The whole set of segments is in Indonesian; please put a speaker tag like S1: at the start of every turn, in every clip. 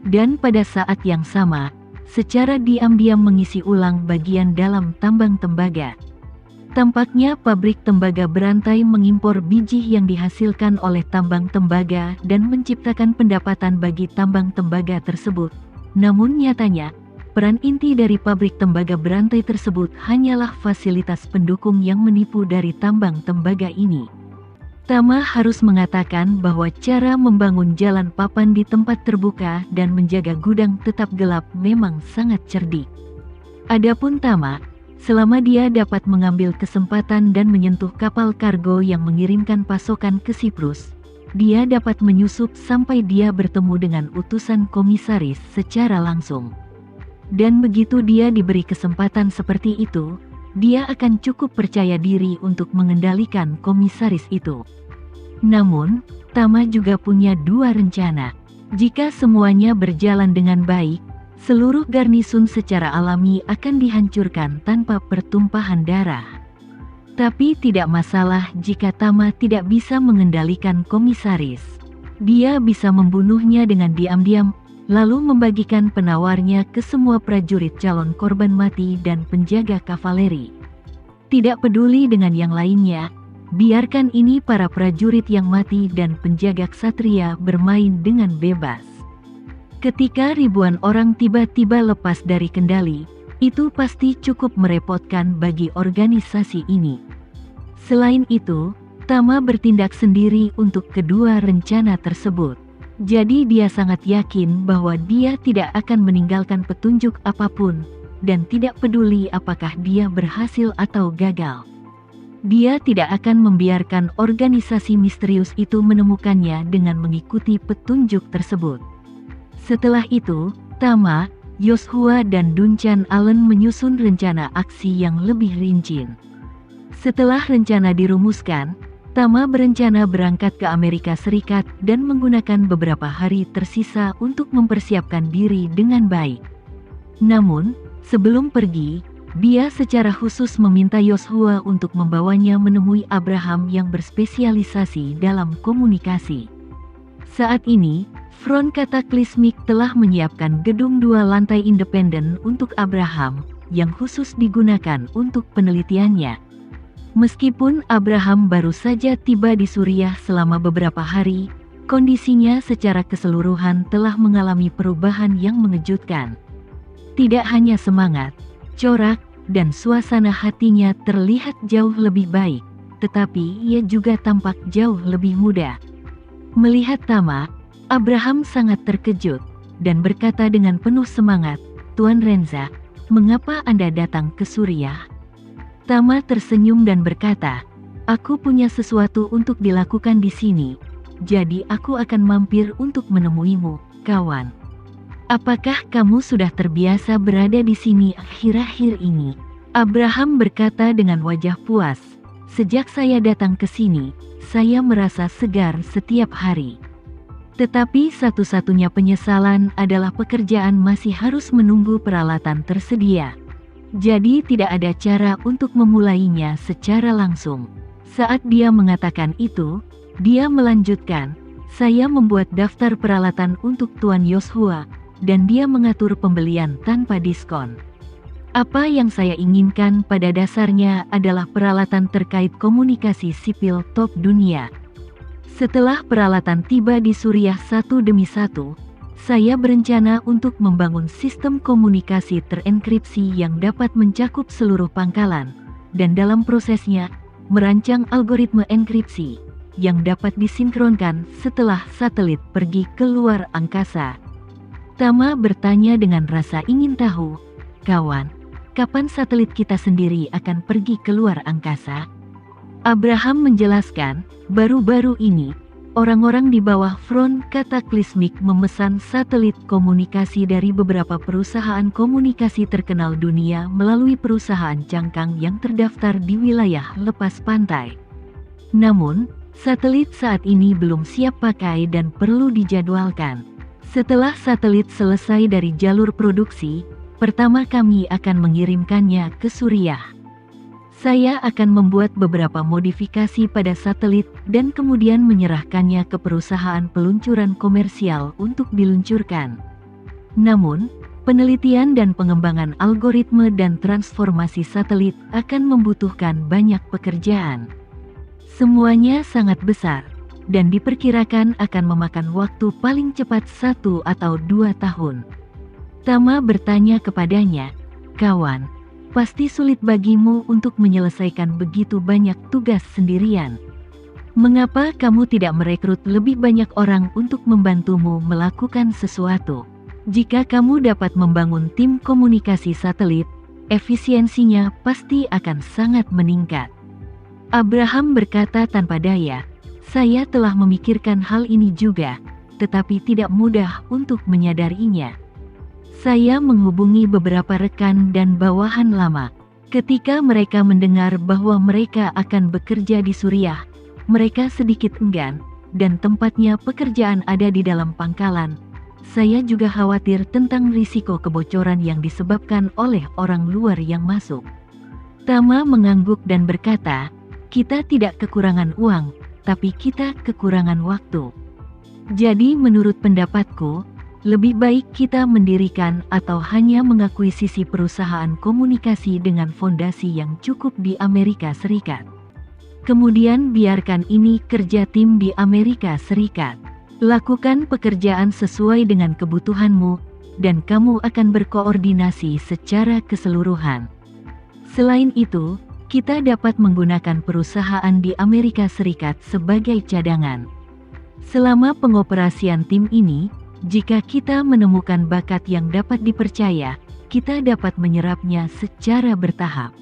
S1: dan pada saat yang sama, secara diam-diam mengisi ulang bagian dalam tambang tembaga. Tampaknya pabrik tembaga berantai mengimpor biji yang dihasilkan oleh tambang tembaga dan menciptakan pendapatan bagi tambang tembaga tersebut. Namun nyatanya, peran inti dari pabrik tembaga berantai tersebut hanyalah fasilitas pendukung yang menipu dari tambang tembaga ini. Tama harus mengatakan bahwa cara membangun jalan papan di tempat terbuka dan menjaga gudang tetap gelap memang sangat cerdik. Adapun Tama, selama dia dapat mengambil kesempatan dan menyentuh kapal kargo yang mengirimkan pasokan ke Siprus, dia dapat menyusup sampai dia bertemu dengan utusan komisaris secara langsung. Dan begitu dia diberi kesempatan seperti itu, dia akan cukup percaya diri untuk mengendalikan komisaris itu. Namun, Tama juga punya dua rencana. Jika semuanya berjalan dengan baik, seluruh garnisun secara alami akan dihancurkan tanpa pertumpahan darah. Tapi tidak masalah jika Tama tidak bisa mengendalikan komisaris. Dia bisa membunuhnya dengan diam-diam, lalu membagikan penawarnya ke semua prajurit calon korban mati dan penjaga kavaleri. Tidak peduli dengan yang lainnya, biarkan ini para prajurit yang mati dan penjaga ksatria bermain dengan bebas. Ketika ribuan orang tiba-tiba lepas dari kendali, itu pasti cukup merepotkan bagi organisasi ini. Selain itu, Tama bertindak sendiri untuk kedua rencana tersebut. Jadi dia sangat yakin bahwa dia tidak akan meninggalkan petunjuk apapun, dan tidak peduli apakah dia berhasil atau gagal. Dia tidak akan membiarkan organisasi misterius itu menemukannya dengan mengikuti petunjuk tersebut. Setelah itu, Tama, Yoshua dan Duncan Allen menyusun rencana aksi yang lebih rinci. Setelah rencana dirumuskan, Tama berencana berangkat ke Amerika Serikat dan menggunakan beberapa hari tersisa untuk mempersiapkan diri dengan baik. Namun, sebelum pergi, dia secara khusus meminta Yoshua untuk membawanya menemui Abraham yang berspesialisasi dalam komunikasi. Saat ini, Front Kataklismik telah menyiapkan gedung 2 lantai independen untuk Abraham, yang khusus digunakan untuk penelitiannya. Meskipun Abraham baru saja tiba di Suriah selama beberapa hari, kondisinya secara keseluruhan telah mengalami perubahan yang mengejutkan. Tidak hanya semangat, corak, dan suasana hatinya terlihat jauh lebih baik, tetapi ia juga tampak jauh lebih muda. Melihat Tama, Abraham sangat terkejut, dan berkata dengan penuh semangat, "Tuan Renza, mengapa Anda datang ke Suriah?" Tama tersenyum dan berkata, "Aku punya sesuatu untuk dilakukan di sini, jadi aku akan mampir untuk menemuimu, kawan. Apakah kamu sudah terbiasa berada di sini akhir-akhir ini?" Abraham berkata dengan wajah puas, "Sejak saya datang ke sini, saya merasa segar setiap hari. Tetapi satu-satunya penyesalan adalah pekerjaan masih harus menunggu peralatan tersedia. Jadi tidak ada cara untuk memulainya secara langsung." Saat dia mengatakan itu, dia melanjutkan, "Saya membuat daftar peralatan untuk Tuan Yoshua, dan dia mengatur pembelian tanpa diskon. Apa yang saya inginkan pada dasarnya adalah peralatan terkait komunikasi sipil top dunia. Setelah peralatan tiba di Suriah satu demi satu, saya berencana untuk membangun sistem komunikasi terenkripsi yang dapat mencakup seluruh pangkalan, dan dalam prosesnya, merancang algoritma enkripsi, yang dapat disinkronkan setelah satelit pergi ke luar angkasa." Tama bertanya dengan rasa ingin tahu, "Kawan, kapan satelit kita sendiri akan pergi ke luar angkasa?" Abraham menjelaskan, "Baru-baru ini, orang-orang di bawah Front Kataklismik memesan satelit komunikasi dari beberapa perusahaan komunikasi terkenal dunia melalui perusahaan cangkang yang terdaftar di wilayah lepas pantai. Namun, satelit saat ini belum siap pakai dan perlu dijadwalkan. Setelah satelit selesai dari jalur produksi, pertama kami akan mengirimkannya ke Suriah. Saya akan membuat beberapa modifikasi pada satelit dan kemudian menyerahkannya ke perusahaan peluncuran komersial untuk diluncurkan. Namun, penelitian dan pengembangan algoritma dan transformasi satelit akan membutuhkan banyak pekerjaan. Semuanya sangat besar, dan diperkirakan akan memakan waktu paling cepat 1 atau 2 tahun. Tama bertanya kepadanya, "Kawan, pasti sulit bagimu untuk menyelesaikan begitu banyak tugas sendirian. Mengapa kamu tidak merekrut lebih banyak orang untuk membantumu melakukan sesuatu? Jika kamu dapat membangun tim komunikasi satelit, efisiensinya pasti akan sangat meningkat." Abraham berkata tanpa daya, "Saya telah memikirkan hal ini juga, tetapi tidak mudah untuk menyadarinya. Saya menghubungi beberapa rekan dan bawahan lama. Ketika mereka mendengar bahwa mereka akan bekerja di Suriah, mereka sedikit enggan, dan tempatnya pekerjaan ada di dalam pangkalan. Saya juga khawatir tentang risiko kebocoran yang disebabkan oleh orang luar yang masuk." Tama mengangguk dan berkata, "Kita tidak kekurangan uang, tapi kita kekurangan waktu. Jadi menurut pendapatku, lebih baik kita mendirikan atau hanya mengakuisisi perusahaan komunikasi dengan fondasi yang cukup di Amerika Serikat. Kemudian biarkan ini kerja tim di Amerika Serikat. Lakukan pekerjaan sesuai dengan kebutuhanmu, dan kamu akan berkoordinasi secara keseluruhan. Selain itu, kita dapat menggunakan perusahaan di Amerika Serikat sebagai cadangan. Selama pengoperasian tim ini, jika kita menemukan bakat yang dapat dipercaya, kita dapat menyerapnya secara bertahap.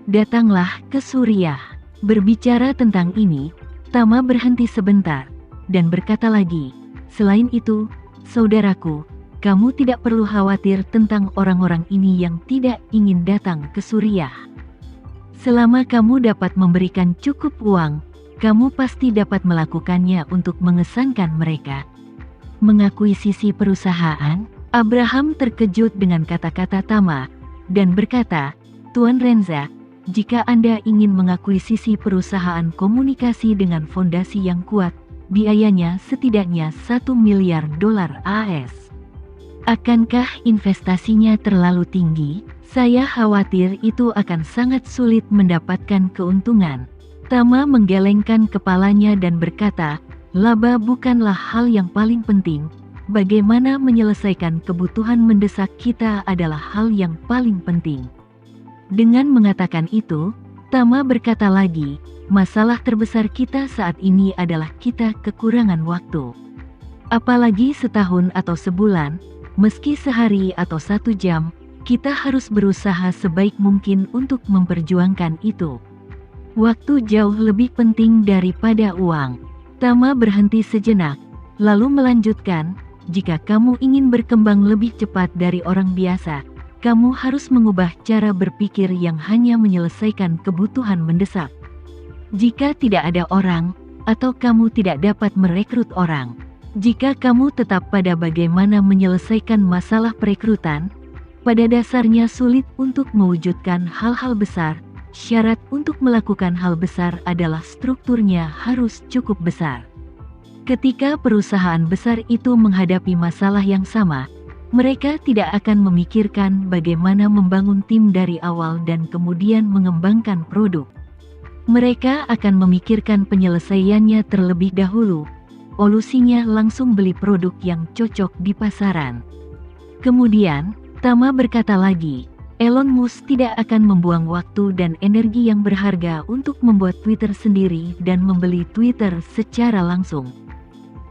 S1: Datanglah ke Suriah." Berbicara tentang ini, Tama berhenti sebentar, dan berkata lagi, "Selain itu, saudaraku, kamu tidak perlu khawatir tentang orang-orang ini yang tidak ingin datang ke Suriah. Selama kamu dapat memberikan cukup uang, kamu pasti dapat melakukannya untuk mengesankan mereka." Mengakuisisi perusahaan? Abraham terkejut dengan kata-kata Tama, dan berkata, "Tuan Renza, jika Anda ingin mengakuisisi perusahaan komunikasi dengan fondasi yang kuat, biayanya setidaknya $1 miliar AS. Akankah investasinya terlalu tinggi? Saya khawatir itu akan sangat sulit mendapatkan keuntungan." Tama menggelengkan kepalanya dan berkata, "Laba bukanlah hal yang paling penting. Bagaimana menyelesaikan kebutuhan mendesak kita adalah hal yang paling penting." Dengan mengatakan itu, Tama berkata lagi, "Masalah terbesar kita saat ini adalah kita kekurangan waktu. Apalagi setahun atau sebulan, meski sehari atau 1 jam, kita harus berusaha sebaik mungkin untuk memperjuangkan itu. Waktu jauh lebih penting daripada uang." Tama berhenti sejenak, lalu melanjutkan, "Jika kamu ingin berkembang lebih cepat dari orang biasa, kamu harus mengubah cara berpikir yang hanya menyelesaikan kebutuhan mendesak. Jika tidak ada orang, atau kamu tidak dapat merekrut orang, jika kamu tetap pada bagaimana menyelesaikan masalah perekrutan, pada dasarnya sulit untuk mewujudkan hal-hal besar. Syarat untuk melakukan hal besar adalah strukturnya harus cukup besar. Ketika perusahaan besar itu menghadapi masalah yang sama, mereka tidak akan memikirkan bagaimana membangun tim dari awal dan kemudian mengembangkan produk. Mereka akan memikirkan penyelesaiannya terlebih dahulu. Solusinya langsung beli produk yang cocok di pasaran." Kemudian, Tama berkata lagi, "Elon Musk tidak akan membuang waktu dan energi yang berharga untuk membuat Twitter sendiri dan membeli Twitter secara langsung.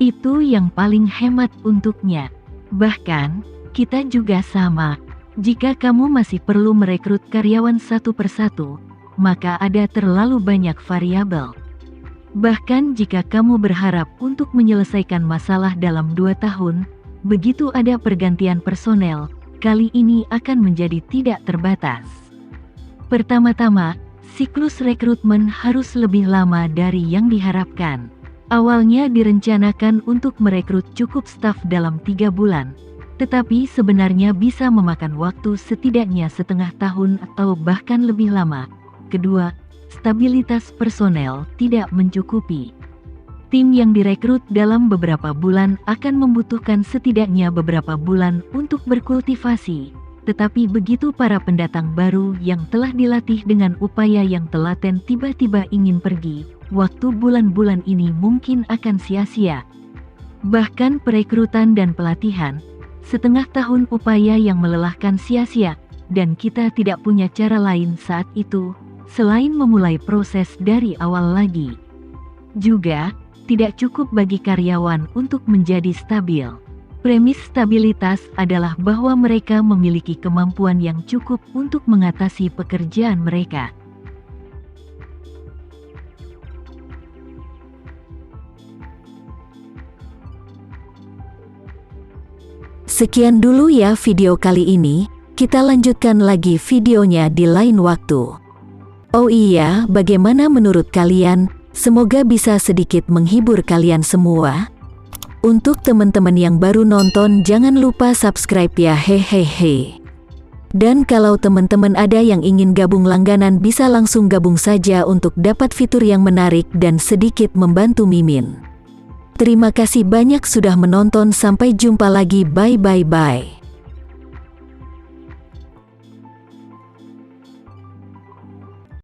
S1: Itu yang paling hemat untuknya. Bahkan, kita juga sama. Jika kamu masih perlu merekrut karyawan satu persatu, maka ada terlalu banyak variabel. Bahkan jika kamu berharap untuk menyelesaikan masalah dalam 2 tahun, begitu ada pergantian personel, kali ini akan menjadi tidak terbatas. Pertama-tama, siklus rekrutmen harus lebih lama dari yang diharapkan. Awalnya direncanakan untuk merekrut cukup staf dalam 3 bulan, tetapi sebenarnya bisa memakan waktu setidaknya setengah tahun atau bahkan lebih lama. Kedua, stabilitas personel tidak mencukupi. Tim yang direkrut dalam beberapa bulan akan membutuhkan setidaknya beberapa bulan untuk berkultivasi. Tetapi begitu para pendatang baru yang telah dilatih dengan upaya yang telaten tiba-tiba ingin pergi, waktu bulan-bulan ini mungkin akan sia-sia. Bahkan perekrutan dan pelatihan, setengah tahun upaya yang melelahkan sia-sia, dan kita tidak punya cara lain saat itu, selain memulai proses dari awal lagi. Juga, tidak cukup bagi karyawan untuk menjadi stabil. Premis stabilitas adalah bahwa mereka memiliki kemampuan yang cukup untuk mengatasi pekerjaan mereka.
S2: Sekian dulu ya video kali ini, kita lanjutkan lagi videonya di lain waktu. Oh iya, bagaimana menurut kalian? Semoga bisa sedikit menghibur kalian semua. Untuk teman-teman yang baru nonton, jangan lupa subscribe ya, hehehe. Dan kalau teman-teman ada yang ingin gabung langganan, bisa langsung gabung saja untuk dapat fitur yang menarik dan sedikit membantu Mimin. Terima kasih banyak sudah menonton, sampai jumpa lagi, bye bye bye.